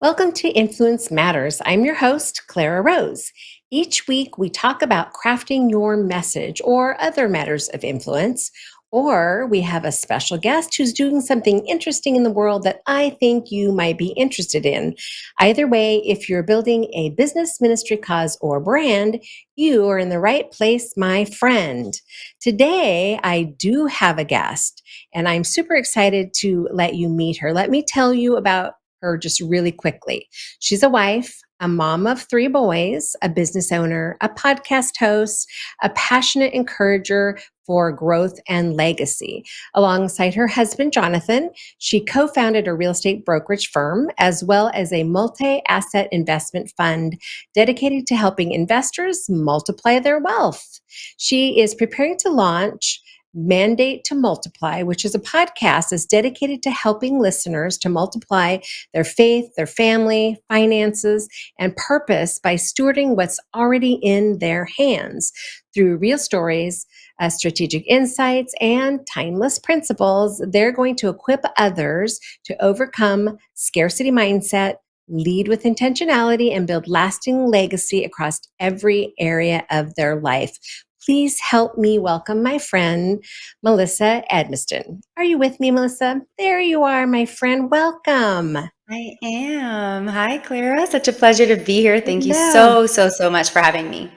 Welcome to Influence Matters. I'm your host, Clara Rose. Each week, we talk about crafting your message or other matters of influence, or we have a special guest who's doing something interesting in the world that I think you might be interested in. Either way, if you're building a business, ministry, cause, or brand, you are in the right place, my friend. Today, I do have a guest, and I'm super excited to let you meet her. Let me tell you about her just really quickly. She's a wife, a mom of three boys, a business owner, a podcast host, a passionate encourager for growth and legacy. Alongside her husband, Jonathan, she co founded a real estate brokerage firm as well as a multi asset investment fund dedicated to helping investors multiply their wealth. She is preparing to launch Mandate to Multiply, which is a podcast that's dedicated to helping listeners to multiply their faith, their family, finances, and purpose by stewarding what's already in their hands through real stories, strategic insights, and timeless principles. They're going to equip others to overcome scarcity mindset, lead with intentionality, and build lasting legacy across every area of their life. Please help me welcome my friend, Melissa Edmiston. Are you with me, Melissa? There you are, my friend. Welcome. I am. Hi, Clara. Such a pleasure to be here. Thank you Hello. so much for having me.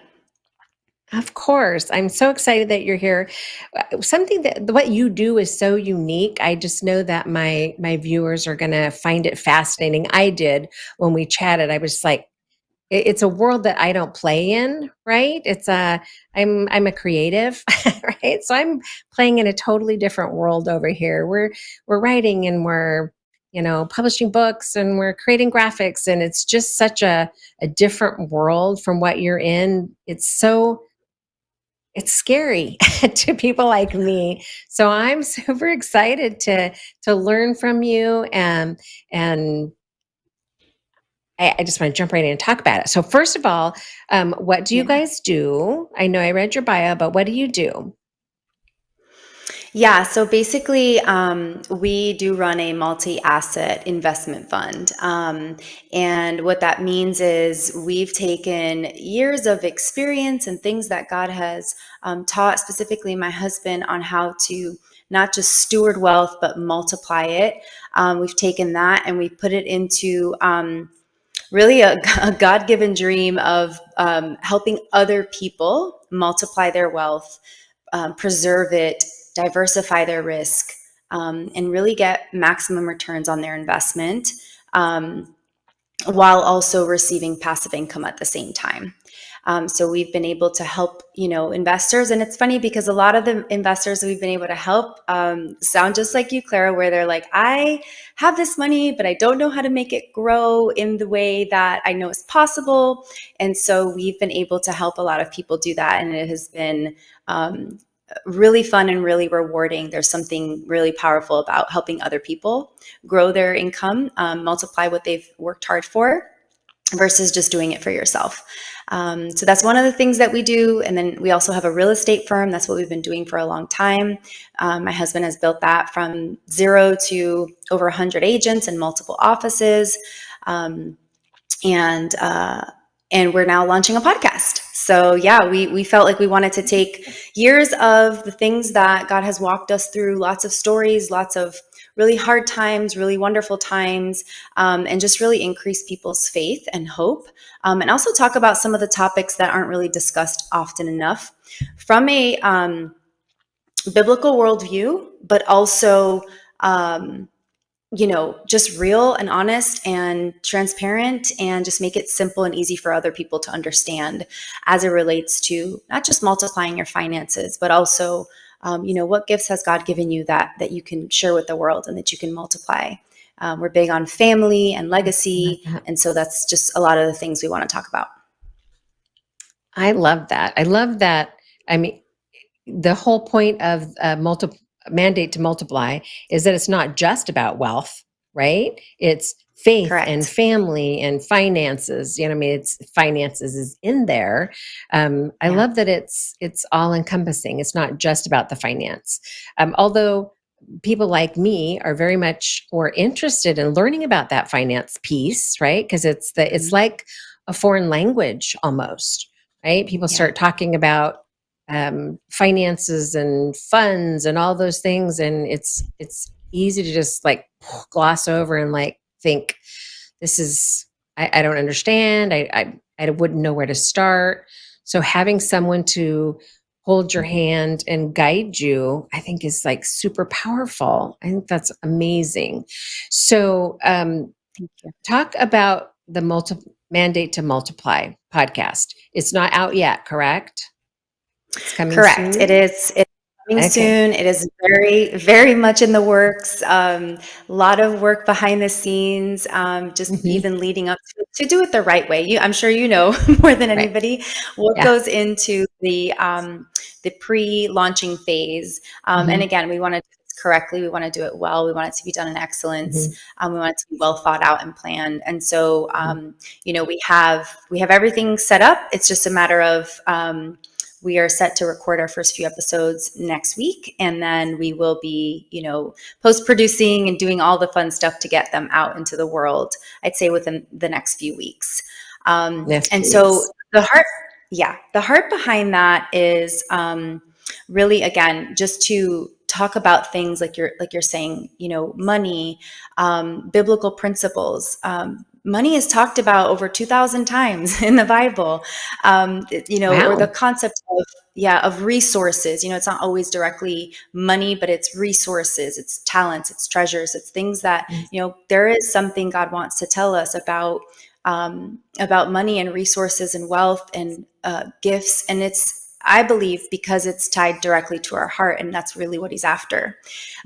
Of course. I'm so excited that you're here. Something that what you do is so unique. I just know that my viewers are going to find it fascinating. I did when we chatted. I was like, it's a world that I don't play in, right? I'm a creative, right? So I'm playing in a totally different world over here. We're writing and we're publishing books and we're creating graphics, and it's just such a different world from what you're in. It's scary to people like me. So I'm super excited to learn from you, and I just want to jump right in and talk about it. So first of all, what do you Yeah. guys do? I know I read your bio, but what do you do? Yeah. So basically, we do run a multi-asset investment fund. And what that means is we've taken years of experience and things that God has taught, specifically my husband, on how to not just steward wealth, but multiply it. We've taken that and we put it into really a God-given dream of helping other people multiply their wealth, preserve it, diversify their risk, and really get maximum returns on their investment, um, while also receiving passive income at the same time. So we've been able to help, investors. And it's funny because a lot of the investors that we've been able to help sound just like you, Clara, where they're like, I have this money, but I don't know how to make it grow in the way that I know is possible. And so we've been able to help a lot of people do that. And it has been really fun and really rewarding. There's something really powerful about helping other people grow their income, multiply what they've worked hard for, versus just doing it for yourself. So that's one of the things that we do. And then we also have a real estate firm. That's what we've been doing for a long time. My husband has built that from zero to over 100 agents and multiple offices. Um, and we're now launching a podcast. So yeah, we felt like we wanted to take years of the things that God has walked us through, lots of stories, lots of really hard times, really wonderful times, and just really increase people's faith and hope, and also talk about some of the topics that aren't really discussed often enough from a biblical worldview, but also just real and honest and transparent, and just make it simple and easy for other people to understand as it relates to not just multiplying your finances, but also, what gifts has God given you that you can share with the world and that you can multiply. We're big on family and I love legacy. that. And so that's just a lot of the things we want to talk about. I love that. I love that. I mean, the whole point of mandate to multiply is that it's not just about wealth, right? It's faith and Correct. family and finances. I mean, it's finances is in there. I Yeah. love that it's all encompassing. It's not just about the finance. Although people like me are very much or interested in learning about that finance piece, right? Because it's Mhm. like a foreign language almost, right? People Yeah. start talking about finances and funds and all those things, and it's easy to just like gloss over and like think this is I don't understand. I wouldn't know where to start. So having someone to hold your hand and guide you, I think is like super powerful. I think that's amazing. So Thank you. talk about the mandate to multiply podcast. It's not out yet, correct? It's coming Correct. It soon. is. It's coming Okay. soon. It is very, very much in the works. A lot of work behind the scenes, just Hmm. even leading up to do it the right way. I'm sure you know more than Right. anybody what Yeah. goes into the pre-launching phase. And Hmm. again, we want to do this correctly. We want to do it well. We want it to be done in excellence. Hmm. We want it to be well thought out and planned. And so, Hmm. we have everything set up. It's just a matter of we are set to record our first few episodes next week, and then we will be, post producing and doing all the fun stuff to get them out into the world. I'd say within the next few weeks. Next And few so weeks. the heart behind that is really, again, just to talk about things like you're saying, money, biblical principles. Money is talked about over 2,000 times in the Bible, or the Wow. concept of resources. It's not always directly money, but it's resources, it's talents, it's treasures, it's things that, there is something God wants to tell us about money and resources and wealth and gifts. And I believe, because it's tied directly to our heart, and that's really what he's after.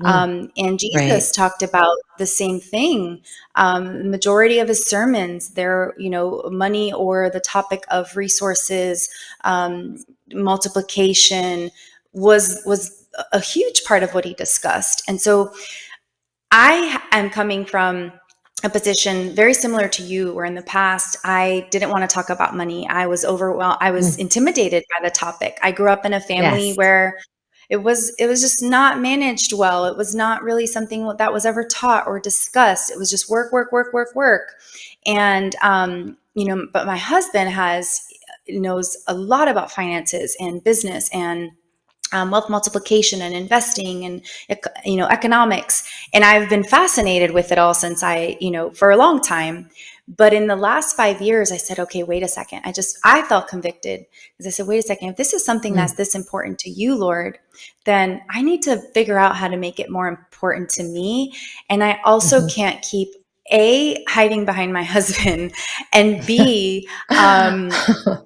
Mm, And right. Jesus talked about the same thing. The majority of his sermons, they're, money or the topic of resources, multiplication was a huge part of what he discussed. And so I am coming from a position very similar to you, where in the past I didn't want to talk about money. I was overwhelmed. I was Mm, intimidated by the topic. I grew up in a family yes. where it was just not managed well. It was not really something that was ever taught or discussed. It was just work, work, work, work, work. And but my husband knows a lot about finances and business and wealth multiplication and investing and economics, and I've been fascinated with it all since for a long time. But in the last 5 years, I said, okay, wait a second. I felt convicted, because I said, wait a second, if this is something that's Mm, this important to you, Lord, then I need to figure out how to make it more important to me. And I also mhm. can't keep hiding behind my husband, and B, um,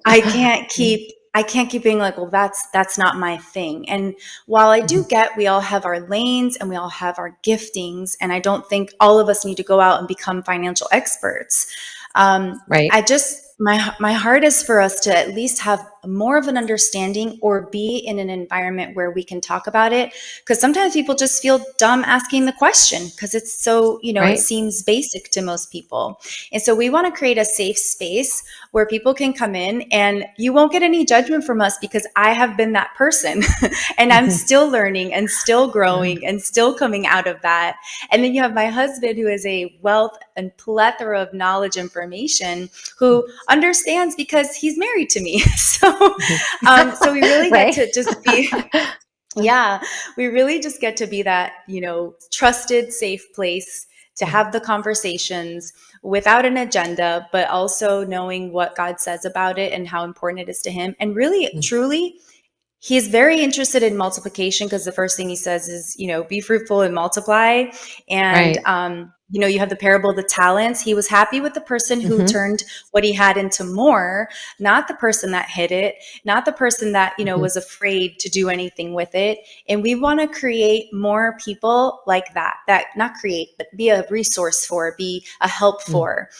I can't keep being like, well, that's not my thing. And while I do Mhm. get, we all have our lanes and we all have our giftings, and I don't think all of us need to go out and become financial experts. Right. I just my heart is for us to at least have more of an understanding, or be in an environment where we can talk about it, because sometimes people just feel dumb asking the question, because it's so, it Right. seems basic to most people. And so we want to create a safe space where people can come in, and you won't get any judgment from us, because I have been that person and I'm Mhm. still learning and still Yeah. growing and still coming out of that. And then you have my husband, who is a wealth and plethora of knowledge, information, who understands, because he's married to me. Mhm. So we really get Right. to just be, yeah, we really just get to be that, trusted, safe place to Mhm. have the conversations without an agenda, but also knowing what God says about it and how important it is to him. And really, Mm. truly, he's very interested in multiplication, because the first thing he says is, be fruitful and multiply. And, Right. you have the parable of the talents. He was happy with the person who Mhm. turned what he had into more, not the person that hid it, not the person that, Mhm. was afraid to do anything with it. And we want to create more people like that not create, but be a resource for, be a help Mm. for,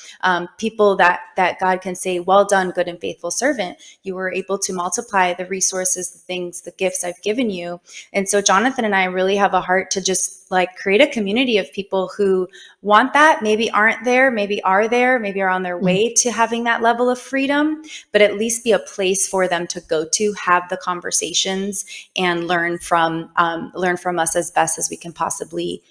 people that God can say, well done, good and faithful servant. You were able to multiply the resources, the things, the gifts I've given you. And so Jonathan and I really have a heart to just just like create a community of people who want that, maybe aren't there, maybe are there, maybe are on their Mm, way to having that level of freedom, but at least be a place for them to go to, have the conversations, and learn from us as best as we can possibly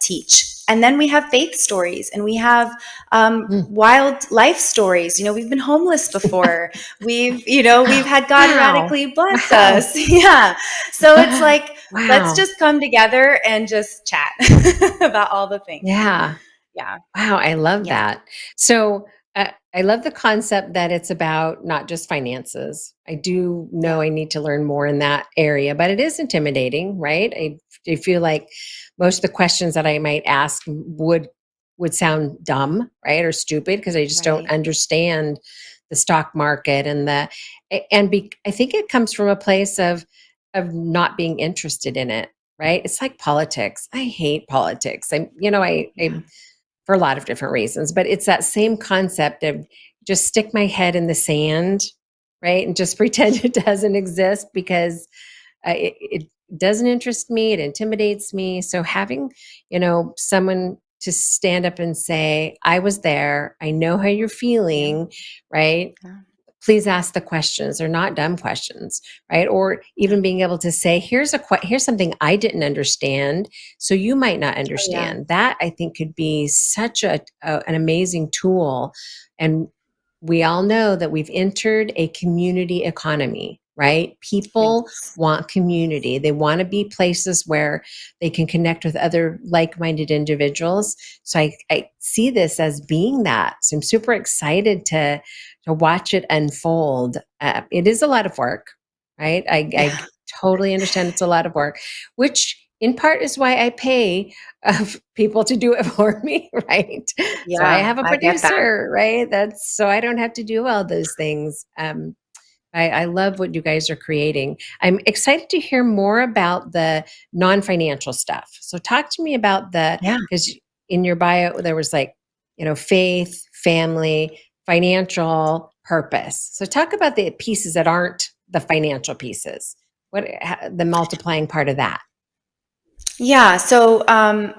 teach. And then we have faith stories, and we have mm. wild life stories. We've been homeless before. We've Wow. had God Wow. radically bless Wow. us. Yeah. So it's like, let's Wow. just come together and just chat about all the things. Yeah. Yeah. Wow, I love Yeah. that. So, I love the concept that it's about not just finances. I do know Yeah. I need to learn more in that area, but it is intimidating, right? I feel like most of the questions that I might ask would sound dumb, right, or stupid because I just don't Right. understand the stock market and I think it comes from a place of not being interested in it, right? It's like politics. I hate politics. I Yeah. for a lot of different reasons, but it's that same concept of just stick my head in the sand, right? And just pretend it doesn't exist because it doesn't interest me. It intimidates me. So having, someone to stand up and say, I was there, I know how you're Yeah. feeling, right? Yeah. Please ask the questions. They're not dumb questions, right? Or Yeah. even being able to say, here's something I didn't understand, so you might not Oh, yeah. understand. That I think could be such an amazing tool. And we all know that we've entered a community economy, right? People Yes. want community. They want to be places where they can connect with other like-minded individuals. So I see this as being that. So I'm super excited to watch it unfold. It is a lot of work, right? I Yeah. totally understand it's a lot of work, which in part is why I pay people to do it for me, right? So I Yeah. have a I get that. producer, right? That's so I don't have to do all those things. I love what you guys are creating. I'm excited to hear more about the non-financial stuff. So talk to me about Yeah. because in your bio there was like, faith, family, financial, purpose. So talk about the pieces that aren't the financial pieces. The multiplying part of that. Yeah. So,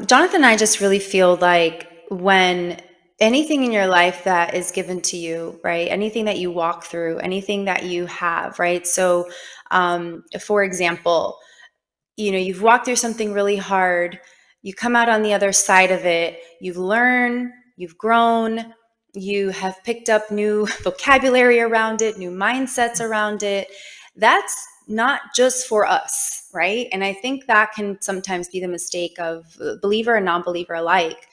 Jonathan and I just really feel like when anything in your life that is given to you, right? Anything that you walk through, anything that you have, right? So, for example, you've walked through something really hard, you come out on the other side of it, you've learned, you've grown, you have picked up new vocabulary around it, new mindsets around it. That's not just for us, right? And I think that can sometimes be the mistake of believer and non-believer alike.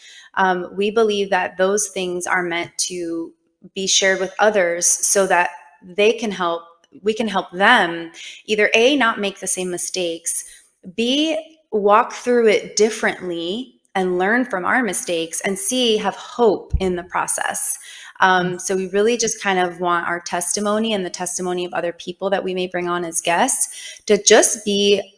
We believe that those things are meant to be shared with others so that they can help we can help them either A, not make the same mistakes, B, walk through it differently and learn from our mistakes, and C, have hope in the process. So we really just kind of want our testimony and the testimony of other people that we may bring on as guests to just be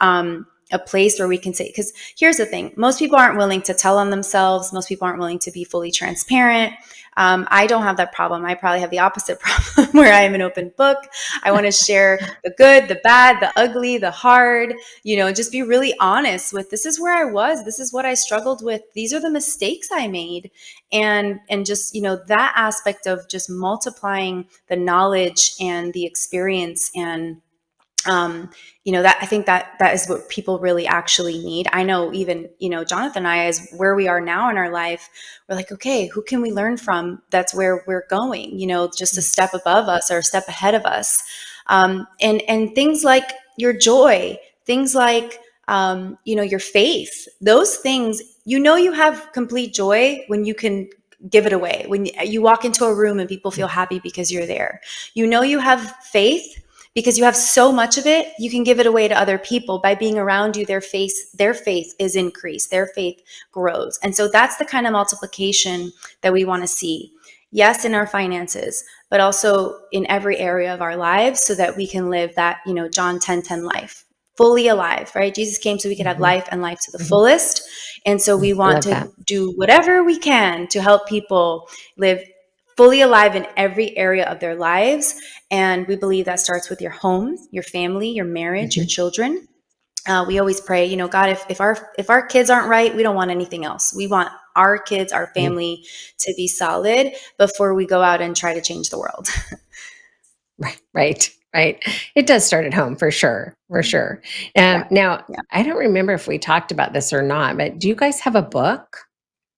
a place where we can say, because here's the thing, most people aren't willing to tell on themselves. Most people aren't willing to be fully transparent. I don't have that problem. I probably have the opposite problem where I am an open book. I want to share the good, the bad, the ugly, the hard, just be really honest with, this is where I was, this is what I struggled with, these are the mistakes I made. And just, that aspect of just multiplying the knowledge and the experience, and that I think that is what people really actually need. I know even, Jonathan and I, as where we are now in our life, we're like, okay, who can we learn from? That's where we're going, just a step above us or a step ahead of us. And things like your joy, things like, your faith, those things, you have complete joy when you can give it away. When you walk into a room and people feel happy because you're there, you have faith because you have so much of it, you can give it away to other people. By being around you, their faith is increased, their faith grows. And so that's the kind of multiplication that we want to see. Yes, in our finances, but also in every area of our lives, so that we can live that, John 10:10 life, fully alive, right? Jesus came so we could have Mhm, life and life to the mhm. fullest. And so we I want love to that. do whatever we can to help people live fully alive in every area of their lives. And we believe that starts with your home, your family, your marriage, your Mhm, children. we always pray, God, if our kids aren't right, we don't want anything else. We want our kids, our Right, family to be solid before we go out and try to change the world. right, right, right. It does start at home for sure, for sure. Yeah. Now, Yeah. I don't remember if we talked about this or not, but do you guys have a book?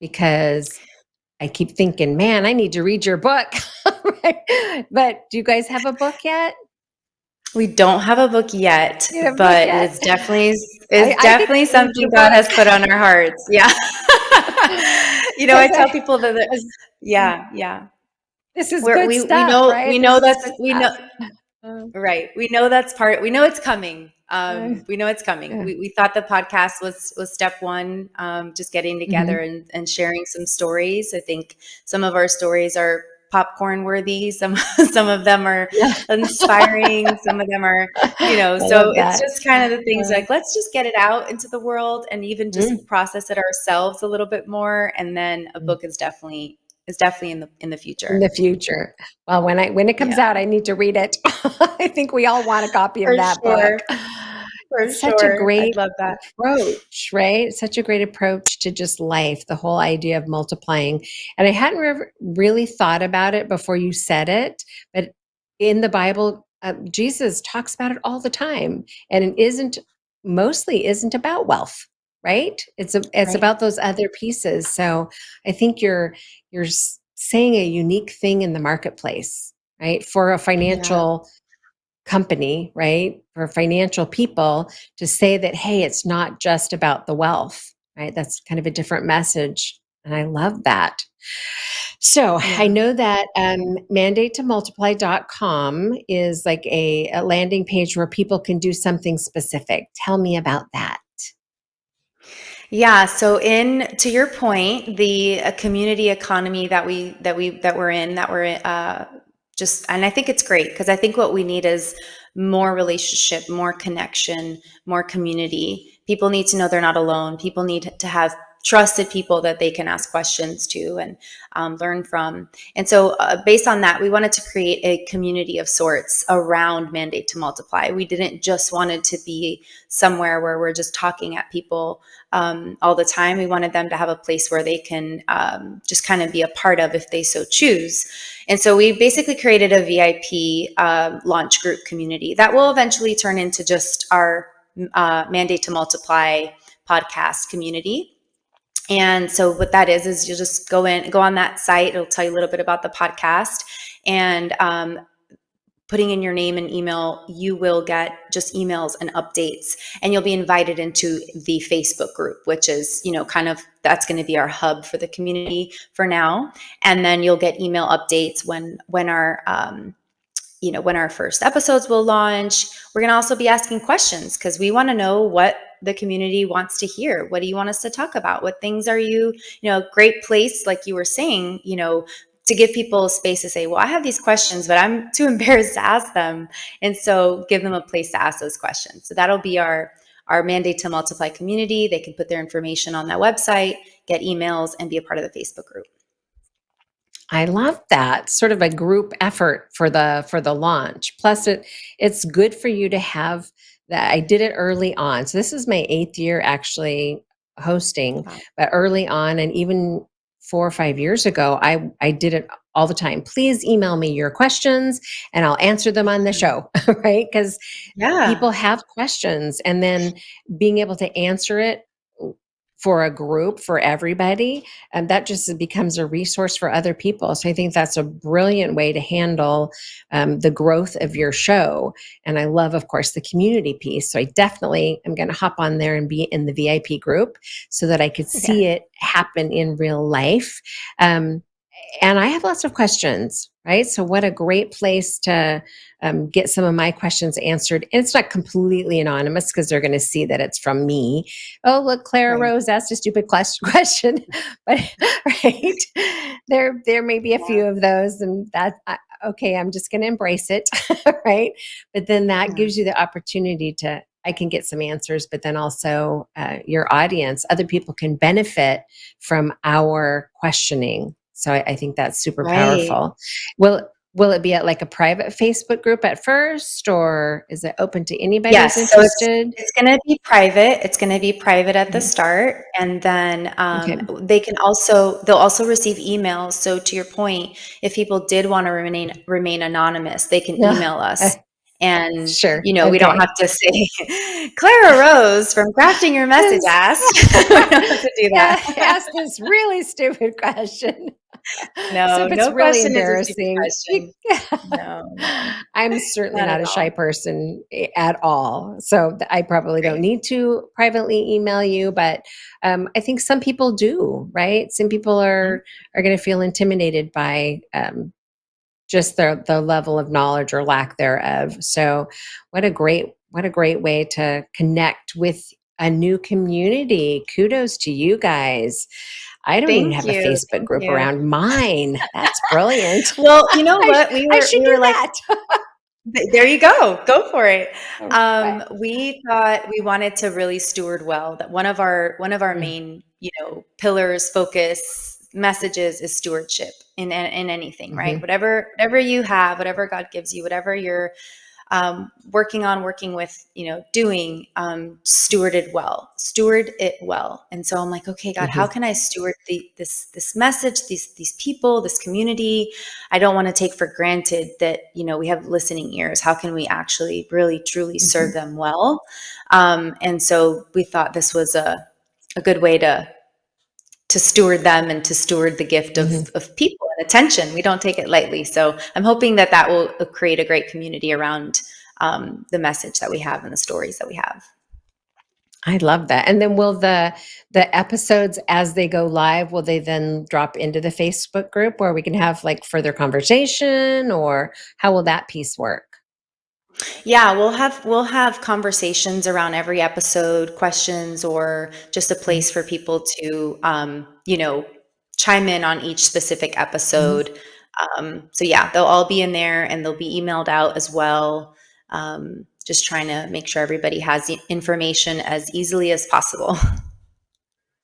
Because I keep thinking, man, I need to read your book. Right? But do you guys have a book yet? We don't have a book yet, You have a book but yet? it's I think definitely I need your something God book. has put on our hearts. Yeah. I Because tell people that, 'cause yeah, yeah. this is We're, good we stuff, know right? we This know is that's good we know stuff. Um, Right. We know it's coming. uh, We know it's coming. yeah. We thought the podcast was step one, just getting together Mhm. and sharing some stories. I think some of our stories are popcorn worthy. Some some of them are Yeah. inspiring. Some of them are, I so love it's that. just kind of the things Uh, like, let's just get it out into the world and even mm, just process it ourselves a little bit more. And then a mm. book is definitely in the In future. the future. Well, when it comes Yeah. out, I need to read it. I think we all want a copy of For that book. sure. For It's such a sure. I'd great love that. approach, right? Such a great approach to just life, the whole idea of multiplying. And I hadn't really thought about it before you said it, but in the Bible, Jesus talks about it all the time, and it isn't about wealth, right? It's Right. about those other pieces. So I think you're saying a unique thing in the marketplace, right? For a Yeah. financial company, right? For financial people to say that, hey, it's not just about the wealth, right? That's kind of a different message. And I love that. So I Yeah. know that mandate2multiply.com is like a landing page where people can do something specific. Tell me about that. Yeah, so in to your point, the community economy that we're in, that we're just, and I think it's great because I think what we need is more relationship, more connection, more community. People need to know they're not alone. People need to have trusted people that they can ask questions to and learn from. And so, based on that, we wanted to create a community of sorts around Mandate to Multiply. We didn't just want it to be somewhere where we're just talking at people all the time. We wanted them to have a place where they can just kind of be a part of if they so choose. And so we basically created a VIP launch group community that will eventually turn into just our Mandate to Multiply podcast community. And so what that is you'll just go on that site. It'll tell you a little bit about the podcast, and putting in your name and email, you will get just emails and updates, and you'll be invited into the Facebook group, which is, kind of, that's going to be our hub for the community for now. And then you'll get email updates when our first episodes will launch. We're going to also be asking questions because we want to know what the community wants to hear. What do you want us to talk about? What things are great place, like you were saying, to give people a space to say, well, I have these questions, but I'm too embarrassed to ask them. And so give them a place to ask those questions. So that'll be our Mandate to Multiply community. They can put their information on that website, get emails, and be a part of the Facebook group. I love that sort of a group effort for the launch. Plus, it's good for you to have that. I did it early on, so this is my 8th year actually hosting. Wow. But early on, and even 4 or 5 years ago, I did it all the time. Please email me your questions, and I'll answer them on the show, right? Because Yeah. people have questions, and then being able to answer it for a group, for everybody, and that just becomes a resource for other people. So I think that's a brilliant way to handle the growth of your show. And I love, of course, the community piece. So I definitely am going to hop on there and be in the VIP group so that I could Yeah. see it happen in real life. Um, and I have lots of questions, right? So, what a great place to get some of my questions answered. And it's not completely anonymous because they're going to see that it's from me. Oh, look, Clara Right. Rose asked a stupid question, but right there may be a Yeah. few of those, and okay. I'm just going to embrace it, right? But then that Yeah. gives you the opportunity to. I can get some answers, but then also your audience, other people can benefit from our questioning. So I think that's super Right. powerful. Will will it be at like a private Facebook group at first, or is it open to anybody who's Yes, so interested? it's gonna be private. It's gonna be private at the Mhm. start, and then Okay. they'll also receive emails. So to your point, if people did want to remain anonymous, they can Yeah. email us, and Sure. we don't Okay. have to say Clara Rose from Crafting Your Message This asked. We don't have to do yeah, that. ask this really stupid question. So No, if it's no really question is a stupid embarrassing, question. No, no, I'm certainly not at not a shy all. person at all. So I probably don't Great. need to privately email you, but I think some people do, right? Some people Mhm. are going to feel intimidated by just the level of knowledge or lack thereof. So what a great way to connect with a new community. Kudos to you guys. I don't even Thank have a you. Facebook Thank group you. around mine. That's brilliant. Well, you know what? I should We do were like, that. there you go. Go for it. All right. We thought we wanted to really steward well. That one of our Mm, main, pillars, focus, messages is stewardship in anything, right? mhm, Whatever you have, whatever God gives you, whatever you're working with, doing, steward it well. And so I'm like, okay, God, how mhm, can I steward this message, these people, this community? I don't want to take for granted that, we have listening ears. How can we actually really, truly serve mhm, them well? And so we thought this was a good way to steward them and to steward the gift mhm. of people and attention. We don't take it lightly. So I'm hoping that will create a great community around the message that we have and the stories that we have. I love that. And then will the episodes as they go live, will they then drop into the Facebook group where we can have like further conversation, or how will that piece work? Yeah, we'll have conversations around every episode, questions, or just a Mhm, place for people to chime in on each specific mhm. episode. So yeah, they'll all be in there and they'll be emailed out as well. Just trying to make sure everybody has the information as easily as possible.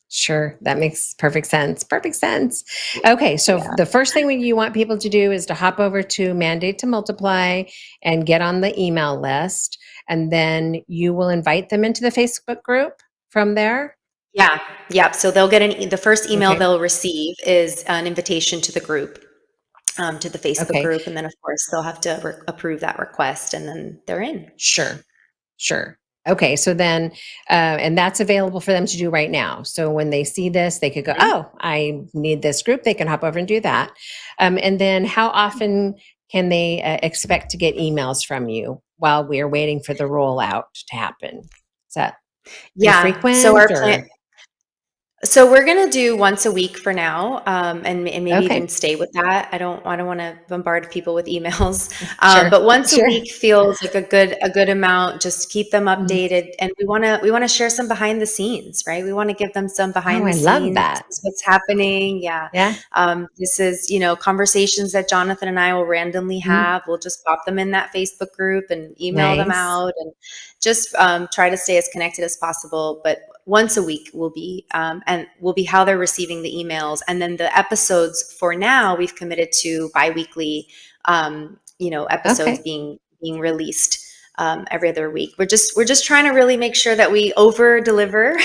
Sure, that makes perfect sense. Perfect sense. Okay, so Yeah. the first thing you want people to do is to hop over to Mandate to Multiply and get on the email list, and then you will invite them into the Facebook group from there. Yeah. Yeah. So they'll get the first email Okay. they'll receive is an invitation to the group, to the Facebook Okay. group. And then, of course, they'll have to approve that request and then they're in. Sure. Sure. Okay, so then, and that's available for them to do right now. So when they see this, they could go, Mhm. "Oh, I need this group." They can hop over and do that. And then, how often can they expect to get emails from you while we're waiting for the rollout to happen? Is that pretty Yeah. So frequent, our plan, or So we're gonna do once a week for now, and maybe even okay? stay with that. I don't want to bombard people with emails, Sure, but once a sure. week feels like a good amount. Just keep them Mhm. updated, and we want to share some behind the scenes, right? We want to give them some Oh, behind the I love scenes. that. This is what's happening. Yeah, Yeah. this is conversations that Jonathan and I will randomly Mhm. have. We'll just pop them in that Facebook group and email them Nice. out, and just try to stay as connected as possible. But once a week will be how they're receiving the emails, and then the episodes for now we've committed to biweekly, episodes Okay. being released every other week. We're just trying to really make sure that we over deliver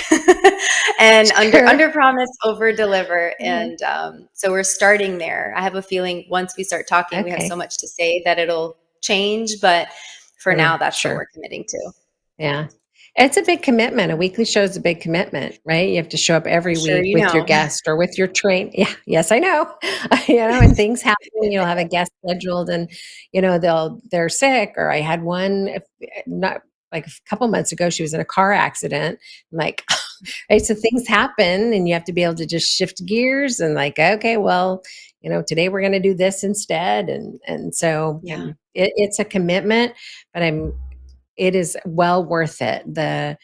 and Sure. under promise, over deliver. Yeah. And so we're starting there. I have a feeling once we start talking, we have so Okay. much to say that it'll change, but for now that's what Sure. we're committing to. Yeah. It's a big commitment. A weekly show is a big commitment, right? You have to show up I'm every sure week you with your know. guest or with your train. Yeah. Yes, I know. And things happen. You'll have a guest scheduled and, they're sick. Or I had one, not like a couple months ago, she was in a car accident. I'm like, right. So things happen and you have to be able to just shift gears and like, okay, well, today we're going to do this instead. And so Yeah. it's a commitment, but it is well worth it. The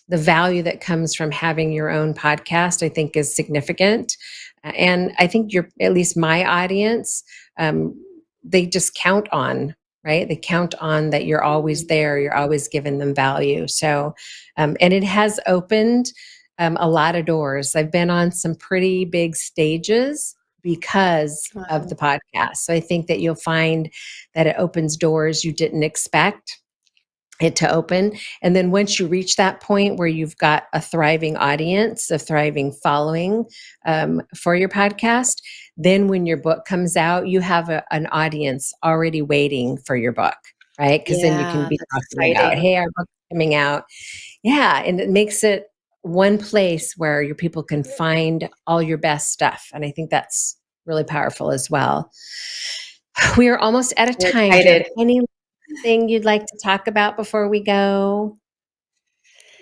value that comes from having your own podcast, I think, is significant, and I think at least my audience, um, they just count on, right. They count on that you're always Mhm. there. You're always giving them value. So, and it has opened a lot of doors. I've been on some pretty big stages because of Wow. the podcast. So I think that you'll find that it opens doors you didn't expect it to open. And then once you reach that point where you've got a thriving audience, a thriving following for your podcast, then when your book comes out, you have an audience already waiting for your book, right? Because then you can Yeah, be that's talking about, exciting. hey, our book's coming out. Yeah. And it makes it one place where your people can find all your best stuff. And I think that's really powerful as well. We are almost out of We're time. Do you have excited. anything you'd like to talk about before we go?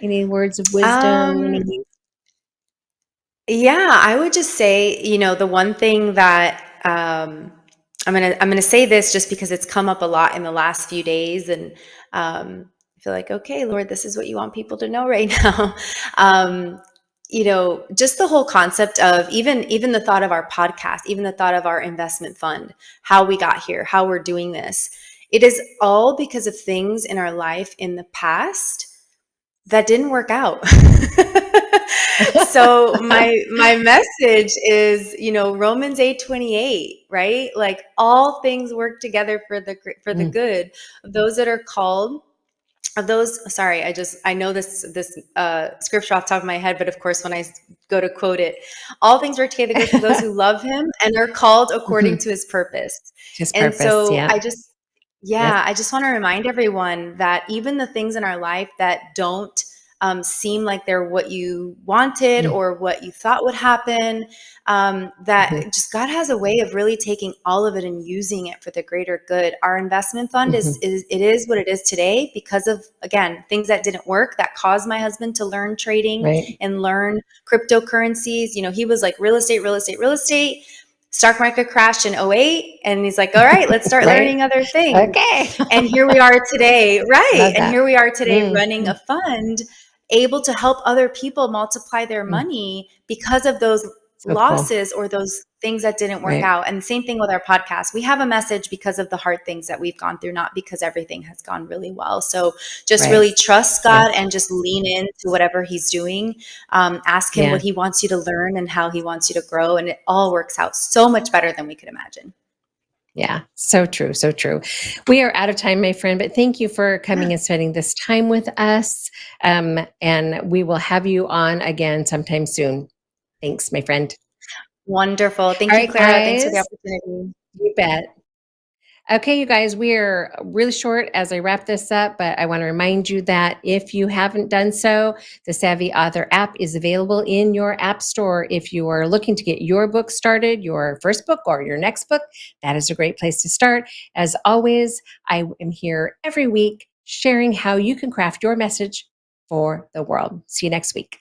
Any words of wisdom? Um, Any? Yeah, I would just say, the one thing that I'm gonna say this just because it's come up a lot in the last few days, and I feel like, okay, Lord, this is what you want people to know right now. um, just the whole concept of even the thought of our podcast, even the thought of our investment fund, how we got here, how we're doing this. It is all because of things in our life in the past that didn't work out. So my message is, Romans 8:28, right? Like all things work together for the Mm, good of those that are called, of those, sorry, I know this scripture off the top of my head, but of course when I go to quote it, all things work together good for those who love him and are called according mhm. to his purpose. His And purpose. so Yeah. yeah, Yep. I just want to remind everyone that even the things in our life that don't seem like they're what you wanted Mm, or what you thought would happen, that mhm, just God has a way of really taking all of it and using it for the greater good. Our investment fund mhm. is what it is today because of, again, things that didn't work that caused my husband to learn trading Right. and learn cryptocurrencies. He was like real estate, real estate, real estate. Stock market crashed in '08, and he's like, all right, let's start Right. learning other things. Okay. And here we are today, right? Love And that. here we are today Mm, running a mm, fund, able to help other people multiply their mm. money because of those So cool. losses or those things that didn't work Right. out. And same thing with our podcast. We have a message because of the hard things that we've gone through, not because everything has gone really well. So just Right. really trust Yeah. God and just lean into whatever He's doing. Ask Him Yeah. what He wants you to learn and how He wants you to grow. And it all works out so much better than we could imagine. Yeah. So true. So true. We are out of time, my friend, but thank you for Yeah. coming and spending this time with us. And we will have you on again sometime soon. Thanks, my friend. Wonderful. All Thank you, right, Clara. Thanks for the guys. opportunity. You bet. Okay, you guys, we are really short as I wrap this up, but I want to remind you that if you haven't done so, the Savvy Author app is available in your app store. If you are looking to get your book started, your first book or your next book, that is a great place to start. As always, I am here every week sharing how you can craft your message for the world. See you next week.